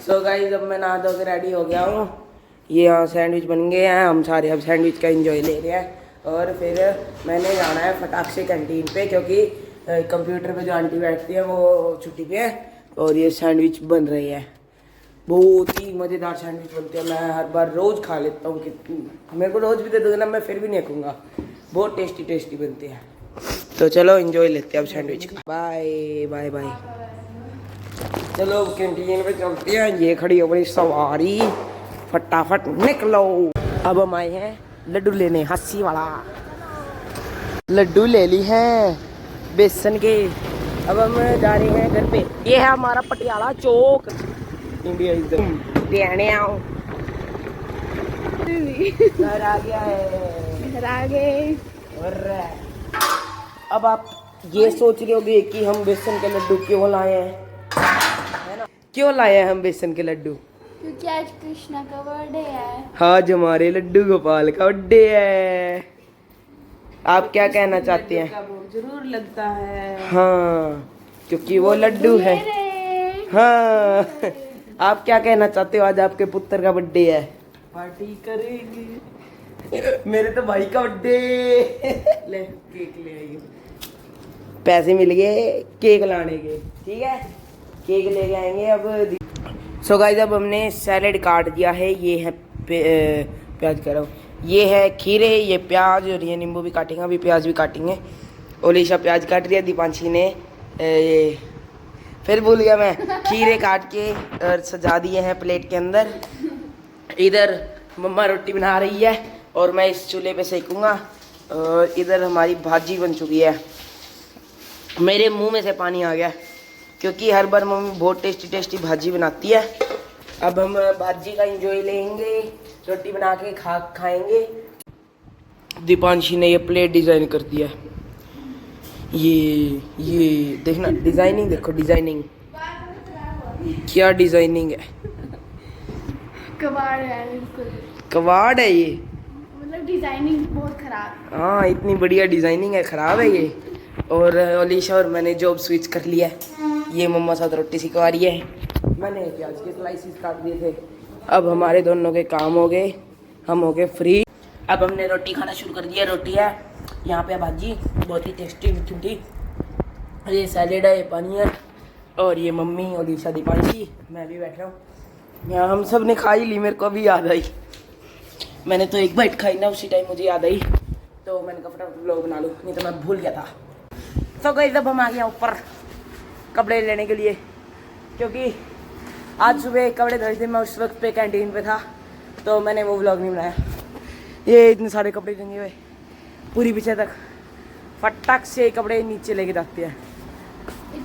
So guys अब मैं नहा धो के रेडी हो गया हूँ। ये यहाँ सैंडविच बन गए हैं, हम सारे अब सैंडविच का एंजॉय ले रहे हैं। और फिर मैंने जाना है फटाक से कैंटीन पे, क्योंकि कंप्यूटर पे जो आंटी बैठती है वो छुट्टी पे है। और ये सैंडविच बन रही है, बहुत ही मज़ेदार सैंडविच बनते हैं। मैं हर बार रोज़ खा लेता हूँ, कि मेरे को रोज़ भी दे दोगे ना मैं फिर भी नहीं खाऊंगा। बहुत टेस्टी टेस्टी बनते हैं। तो चलो एंजॉय लेते हैं अब सैंडविच का। Bye bye bye. चलो कैंटीन पे चलते हैं। ये खड़ी अपनी सवारी, फटाफट निकलो। अब हम आए हैं लड्डू लेने, हंसी वाला लड्डू ले ली है बेसन के। अब हम जा रहे हैं घर पे। ये है हमारा पटियाला चौक, इंडिया एकदम देने आओ। घर आ गया है, घर आ गए। और अब आप ये सोच रहे होगे कि हम बेसन के लड्डू क्यों लाए हैं, है ना? क्यों लाए हैं हम बेसन के लड्डू? क्योंकि आज कृष्णा का बर्थडे है। आज हमारे लड्डू गोपाल का बर्थडे है। आप क्या कहना चाहते हैं? जरूर लगता है। हाँ, क्योंकि वो लड्डू है। हाँ, आप क्या कहना चाहते हो? आज आपके पुत्र का बर्थडे है, पार्टी करेंगे। मेरे तो भाई का बर्थडे। ले केक ले आइए, पैसे मिल गए केक लाने के, ठीक है? केक लेके आएंगे अब। सो गाइस अब हमने सैलेड काट दिया है। ये है प्याज करो, ये है खीरे, ये प्याज, और ये नींबू भी काटेंगे, अभी प्याज भी काटेंगे। ओलिशा प्याज काट दिया, दीपांशी ने ये फिर भूल गया मैं, खीरे काट के और सजा दिए हैं प्लेट के अंदर। इधर मम्मा रोटी बना रही है और मैं इस चूल्हे पे सेकूंगा। और इधर हमारी भाजी बन चुकी है। मेरे मुंह में से पानी आ गया, क्योंकि हर बार मम्मी बहुत टेस्टी टेस्टी भाजी बनाती है। अब हम भाजी का एंजॉय लेंगे, रोटी बना के खाएंगे। दीपांशी ने ये प्लेट डिज़ाइन कर दिया है। ये देखना, डिज़ाइनिंग देखो, डिज़ाइनिंग क्या डिज़ाइनिंग है। कबाड़ है, बिल्कुल कबाड़ है ये, मतलब डिजाइनिंग बहुत खराब। हाँ इतनी बढ़िया डिज़ाइनिंग है, ख़राब है ये। और ओलिशा और मैंने जॉब स्विच कर लिया है। ये मम्मा साथ रोटी सिखवा रही है, मैंने प्याज के स्लाइसिस काट दिए थे। अब हमारे दोनों के काम हो गए, हम हो गए फ्री। अब हमने रोटी खाना शुरू कर दिया। रोटी है यहाँ पे, भाजी बहुत ही टेस्टी मीठी, ये सैलेड है, ये पानी है। और ये मम्मी ओलिशा दीपांशी, मैं भी बैठ रहा हूँ यहाँ। हम सब ने खा ही ली, मेरे को भी याद आई। मैंने तो एक बाइट खाई ना, उसी टाइम मुझे याद आई, तो मैंने कहा फटाफट व्लॉग बना लूँ, नहीं तो मैं भूल गया था। तो गाइस अब हम आ गए ऊपर कपड़े लेने के लिए, क्योंकि आज सुबह कपड़े धोए थे। मैं उस वक्त पे कैंटीन पे था, तो मैंने वो व्लॉग नहीं बनाया। ये इतने सारे कपड़े टंगे हुए पूरी पीछे तक, फटाक से कपड़े नीचे लेके जाते हैं।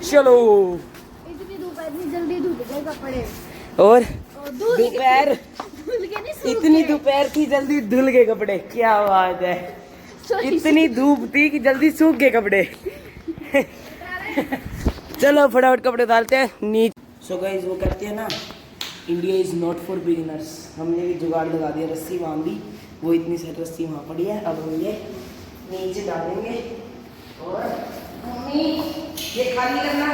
चलो इतनी दोपहर में जल्दी धुल गए कपड़े, और दोपहर इतनी दोपहर थी, जल्दी धुल गए कपड़े, क्या बात है। इतनी धूप थी कि जल्दी सूख गए कपड़े। चलो फटाफट कपड़े डालते हैं नीचे। सो गाइस वो कहते हैं ना, India is not for beginners. हमने भी जुगाड़ लगा दिया, रस्सी बांध दी, वो इतनी सारी रस्सी वहाँ पड़ी है। अब हम ये नीचे डालेंगे। और मम्मी ये खाली करना,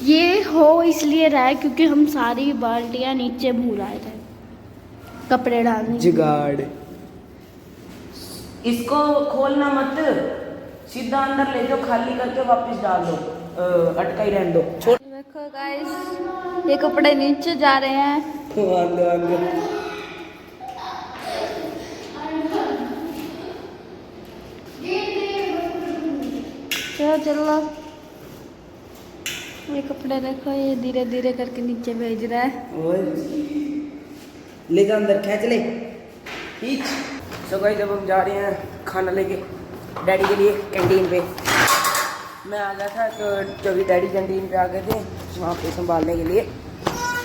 ये हो इसलिए रहा है क्योंकि हम सारी बाल्टियां नीचे भूल आए थे कपड़े डालने। जुगाड़, इसको खोलना मत, सीधा अंदर ले जाओ, खाली करके वापस डाल दो, अटका ही रहने दो। छोड़ देखो गाइस, ये कपड़े नीचे जा रहे हैं। चलो चलो, ये कपड़े देखो, ये धीरे धीरे करके नीचे भेज रहा है। और ले जा अंदर, खींच ले, खींच। सो गाइस जब हम जा रहे हैं खाना लेके डैडी के लिए कैंटीन पे। मैं आ गया था तो जब डैडी कैंटीन पे आ गए थे वहाँ पे संभालने के लिए।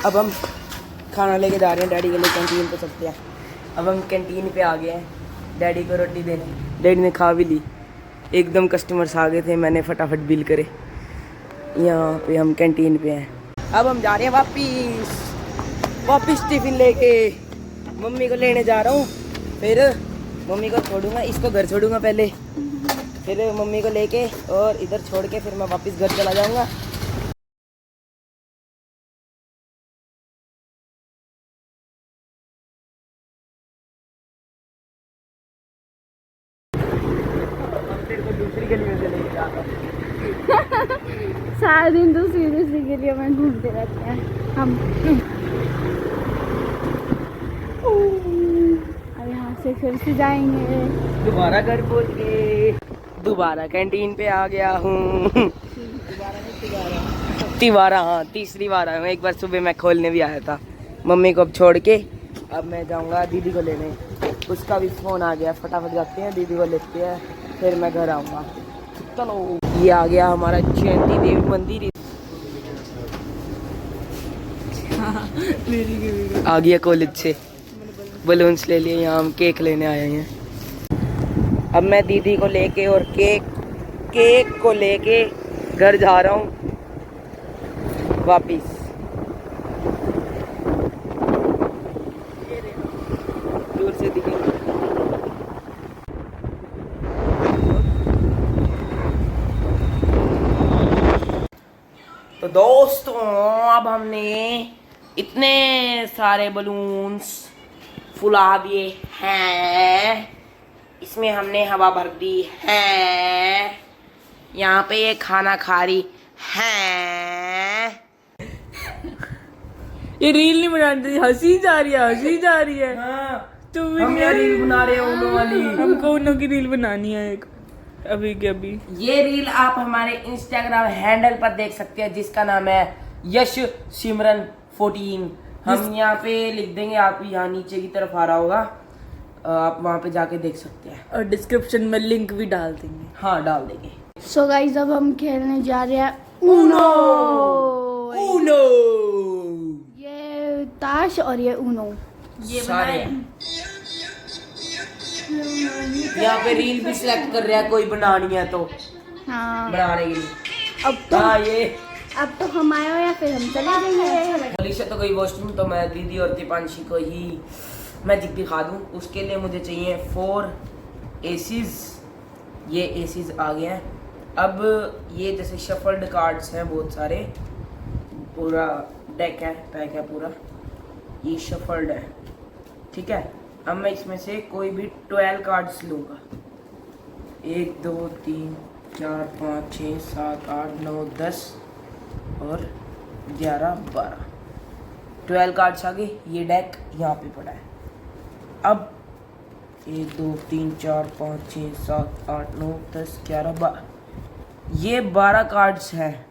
अब हम खाना लेके जा रहे हैं डैडी के लिए, कैंटीन पे चलते हैं। अब हम कैंटीन पे आ गए हैं डैडी को रोटी देने। डैडी ने खा भी ली, एकदम कस्टमर्स आ गए थे, मैंने फटाफट बिल करे। यहाँ पे हम कैंटीन पे हैं। अब हम जा रहे हैं वापिस टिफिन लेके। मम्मी को लेने जा रहा हूँ, फिर मम्मी को छोड़ूंगा, इसको घर छोड़ूंगा पहले, फिर मम्मी को लेके और इधर छोड़ के फिर मैं वापस घर चला जाऊंगा। सारा दिन तो सीरीज के लिए मैं घूमते रहते हैं हम। अब यहाँ से फिर से जाएंगे। दोबारा घर पहुंच गए, दोबारा कैंटीन पे आ गया हूँ। तिवारा, हाँ तीसरी बार आया हूँ। एक बार सुबह मैं खोलने भी आया था मम्मी को अब छोड़ के। अब मैं जाऊँगा दीदी को लेने, उसका भी फ़ोन आ गया। फटाफट जाते हैं, दीदी को लेते हैं, फिर मैं घर आऊँगा। चलो, ये आ गया हमारा जयंती देवी मंदिर। आ गया कॉलेज से, बलून्स ले लिए, यहाँ हम केक लेने आए हैं। अब मैं दीदी को लेके और केक को लेके घर जा रहा हूँ वापिस। दूर से दिखेंगे। तो दोस्तों, अब हमने इतने सारे बलून्स फुला दिए हैं, इसमें हमने हवा भर दी है। यहाँ पे ये खाना खा रही है। ये रील नहीं बना रही, हंसी जा रही है, हंसी जा रही है। हाँ, तो हम ये रील बना रहे हैं उनो वाली। हमको उनो की रील बनानी है एक, अभी के अभी। ये रील आप हमारे इंस्टाग्राम हैंडल पर देख सकते हैं, जिसका नाम है यश सिमरन 14। हम यहाँ पे लिख देंगे, आप यहाँ नीचे की तरफ आ रहा होगा, आप वहाँ पे जाके देख सकते हैं। और डिस्क्रिप्शन में लिंक भी डाल देंगे। हाँ, डाल देंगे। सो गाइस, अब हम खेलने जा रहे हैं ऊनो। ऊनो, ये ताश और ये ऊनो। ये सारे यहाँ पे रील भी सिलेक्ट कर रहा है, कोई बनानी है तो हाँ, बनाने के लिए। अब हाँ, ये अब तो हम आए हो या फिर हम चले जाएंगे। अलीशा तो गई वॉशरूम, तो मैं दीदी और दीपांशी को ही मैजिक दिखा दूँ। उसके लिए मुझे चाहिए 4 एसीज। ये एसीज आ गए हैं। अब ये जैसे शफल्ड कार्ड्स हैं बहुत सारे, पूरा डेक है, पैक है पूरा, ये शफल्ड है, ठीक है। अब मैं इसमें से कोई भी 12 कार्ड्स लूँगा। 1 2 3 4 5 6 7 8 9 10 और 11 12 12 कार्ड्स आ गए। ये डेक यहाँ पे पड़ा है। अब 1 2 3 4 5 6 7 8 9 10 11 12, ये 12 कार्ड्स हैं।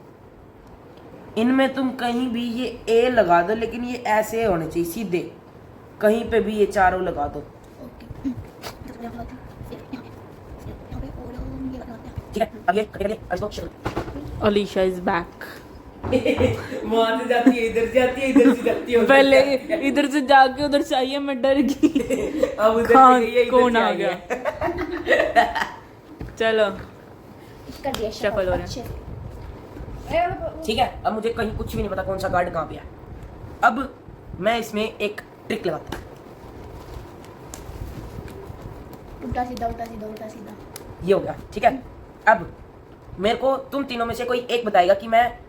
इनमें तुम कहीं भी ये ए लगा दो, लेकिन ये ऐसे होने चाहिए सीधे, कहीं पे भी ये चारों लगा दो, ठीक है। अब ये अलीशा इज बैक। वहां से जाती है, इधर जाती है, इधर से जाती है। पहले इधर से जाके उधर से आई है, मैं डर गई। अब उधर हाँ, से गई है, इधर कौन से आ आई गया? है। चलो कर दिया शफल हो रहा है। अच्छे। ठीक है। अब मुझे कहीं कुछ भी नहीं पता कौन सा कार्ड कहाँ पे है। अब मैं इसमें एक ट्रिक लगाता हूँ। उल्टा सीधा उल्टा सीधा उल्टा सीधा। ये हो गया, ठीक है। अब मेरे को तुम तीनों में से कोई एक बताएगा कि मैं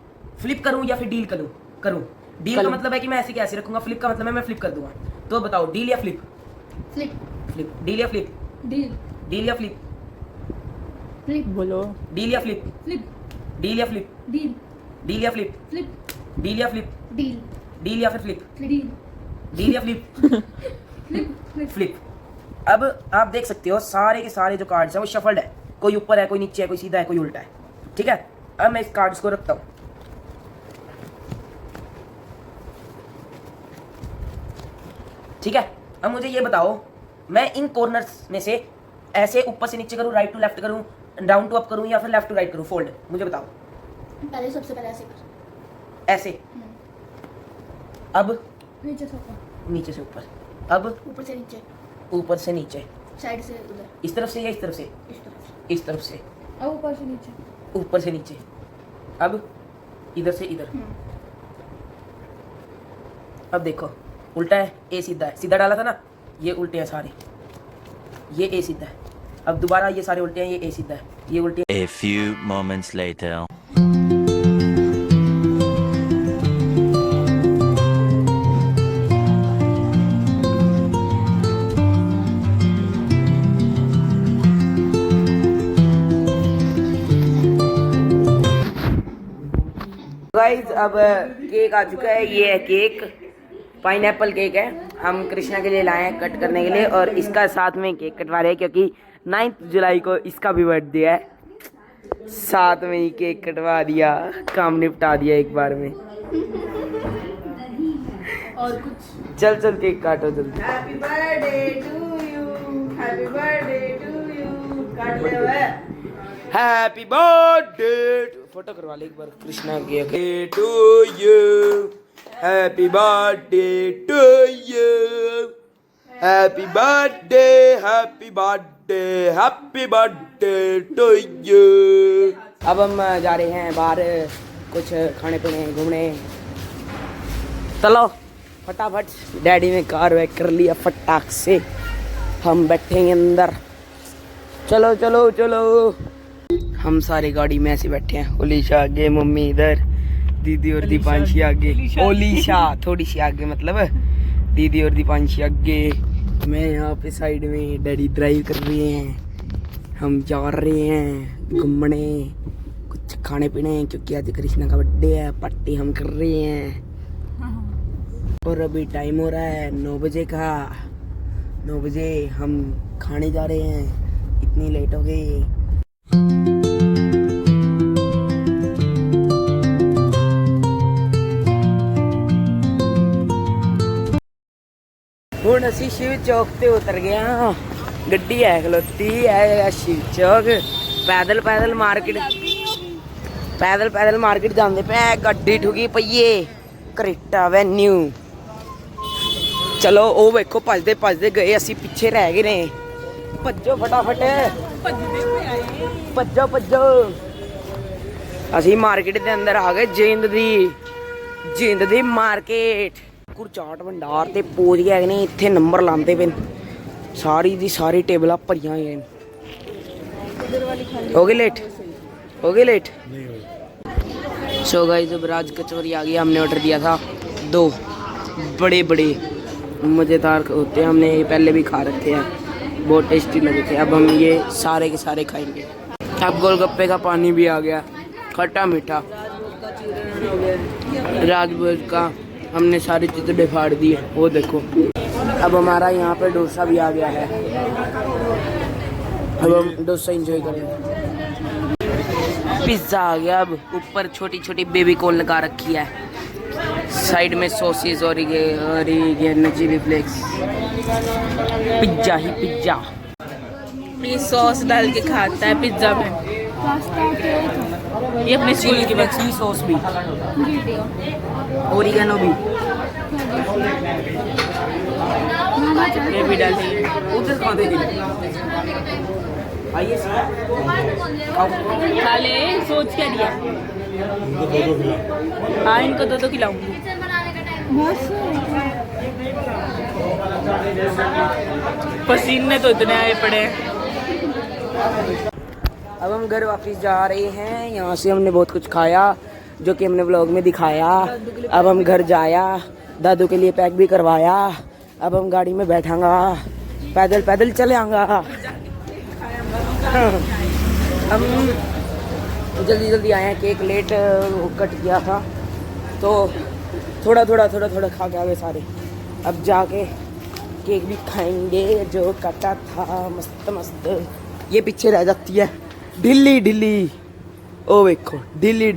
फ्लिप करूं या फिर डील करूं। डील का मतलब है कि मैं ऐसे कैसे रखूंगा, फ्लिप का मतलब है मैं फ्लिप कर दूंगा। तो बताओ, डील या फ्लिप? फ्लिप। डील या फ्लिप? डील या फ्लिप? बोलो। डील या फ्लिप? डील या फ्लिप? डील या फ्लिप? डील या फ्लिप? डील या फिर फ्लिप? डील या फ्लिप? फ्लिप। अब आप देख सकते हो सारे के सारे जो कार्ड्स हैं वो शफल्ड है, कोई ऊपर है, कोई नीचे है, कोई सीधा है, कोई उल्टा है, ठीक है। अब मैं इस कार्ड्स को रखता हूँ। ठीक है। अब मुझे ये बताओ, मैं इन कॉर्नर्स में से ऐसे ऊपर से नीचे करूँ, राइट टू लेफ्ट करूँ, डाउन टू अप करूँ, या फिर लेफ्ट टू राइट करूँ, फोल्ड? मुझे बताओ। पहले सबसे पहले ऐसे कर। ऐसे। अब नीचे से ऊपर। नीचे से ऊपर। अब ऊपर से नीचे। ऊपर से नीचे। साइड से उधर। इस तरफ से या इस तरफ से? इस तरफ से। इस तरफ से। अब ऊपर से नीचे। ऊपर से नीचे। अब इधर से इधर। अब देखो, उल्टा है, ए सीधा है। सीधा डाला था ना, ये उल्टे हैं सारे, ये ए सीधा है। अब दोबारा ये सारे उल्टे हैं, ये ए सीधा है, ये उल्टे हैं। A few moments later. Guys अब केक आ चुका है। ये है केक, पाइनएप्पल केक है। हम कृष्णा के लिए लाए हैं कट करने के लिए, और इसका साथ में केक कटवा रहे हैं क्योंकि 9 जुलाई को इसका भी बर्थडे है। साथ में ही केक कटवा दिया, काम निपटा दिया एक बार में। और कुछ चल चल केक काटो जल्दी। Happy birthday to you, happy birthday to you. काट ले वे। हैप्पी बर्थडे, फोटो करवा ले एक बार कृष्णा की to you. Happy birthday to you, happy birthday, happy birthday, happy birthday to you. अब हम जा रहे हैं बाहर कुछ खाने पीने घूमने। चलो फटाफट, डैडी ने कार वैक कर लिया फटाक से, हम बैठेंगे अंदर। चलो चलो चलो। हम सारे गाड़ी में ऐसे बैठे हैं। ओलिशा आगे, मम्मी इधर, दीदी और दीपांशी आगे। ओलिशा थोड़ी सी आगे, मतलब दीदी और दीपांशी आगे। मैं यहाँ पे साइड में, डैडी ड्राइव कर रहे हैं। हम जा रहे हैं घूमने, कुछ खाने पीने, क्योंकि आज कृष्णा का बर्थडे है। पार्टी हम कर रहे हैं। और अभी टाइम हो रहा है 9 बजे का। 9 बजे हम खाने जा रहे हैं। इतनी लेट हो गई। ਹੁਣ ਅਸੀਂ शिव चौक ਤੇ ਉਤਰ ਗਏ ਹਾਂ। ਗੱਡੀ ਹੈ ਖਲੋਤੀ ਹੈ शिव चौक। ਪੈਦਲ ਪੈਦਲ ਮਾਰਕੀਟ ਜਾਂਦੇ ਪਏ। ਗੱਡੀ ਠੁਕੀ ਪਈਏ ਕ੍ਰੇਟਾ ਵੈਨਿਊ। ਚਲੋ ਉਹ ਵੇਖੋ ਭੱਜਦੇ ਭੱਜਦੇ ਗਏ, ਅਸੀਂ ਪਿੱਛੇ ਰਹਿ ਗਏ ਨੇ। ਭੱਜੋ ਫਟਾਫਟ, ਭੱਜੋ ਭੱਜੋ। ਅਸੀਂ ਮਾਰਕੀਟ ਦੇ ਅੰਦਰ ਆ ਗਏ। ਜਿੰਦ ਦੀ ਮਾਰਕੀਟ। ਚਾਟ ਭੰਡਾਰ ਤੇ ਪੋਜ ਗਏ ਨੇ। ਇੱਥੇ ਨੰਬਰ ਲਾਉਂਦੇ ਪਏ, ਸਾਰੀ ਦੀ ਸਾਰੀ ਟੇਬਲਾਂ ਭਰੀਆਂ ਹੋਈਆਂ ਨੇ। हो गए लेट। सो गाइस अब राज कचौरी आ गया। हमने ऑर्डर दिया था 2 बड़े मज़ेदार होते हैं। हमने ये पहले भी खा रखे हैं, बहुत टेस्टी लगे थे। अब हम ये सारे के सारे खाएंगे। अब गोलगप्पे का पानी भी आ गया, खट्टा मीठा। राजभोज का हमने सारी चितड़े फाड़ दिए, वो देखो। अब हमारा यहाँ पे डोसा भी आ गया है। अब हम डोसा एंजॉय करेंगे। पिज्ज़ा आ गया। अब ऊपर छोटी छोटी बेबी कॉर्न लगा रखी है, साइड में सॉसेस और ये चिली फ्लेक्स। पिज्ज़ा ही पिज्ज़ा। ये सॉस डाल के खाता है पिज्जा में। ये अपने स्कूल की चिली सॉस भी, ओरिगेनो भी। ये भी डालिए। उधर खा दे। आइए खा ले, सोच क्या दिया। हाँ इनको 2 खिलाऊंगी। पसीने तो इतने आए पड़े हैं। अब हम घर वापस जा रहे हैं। यहाँ से हमने बहुत कुछ खाया, जो कि हमने व्लॉग में दिखाया। अब हम घर जाया, दादू के लिए पैक भी करवाया। अब हम गाड़ी में बैठांगा, पैदल चले आऊँगा। हम जल्दी आए हैं। केक लेट कट गया था, तो थोड़ा खा के आ गए सारे। अब जाके केक भी खाएंगे जो कटा था। मस्त। ये पीछे रह जाती है ढिल्ली। ओ देखो ढिल्ली।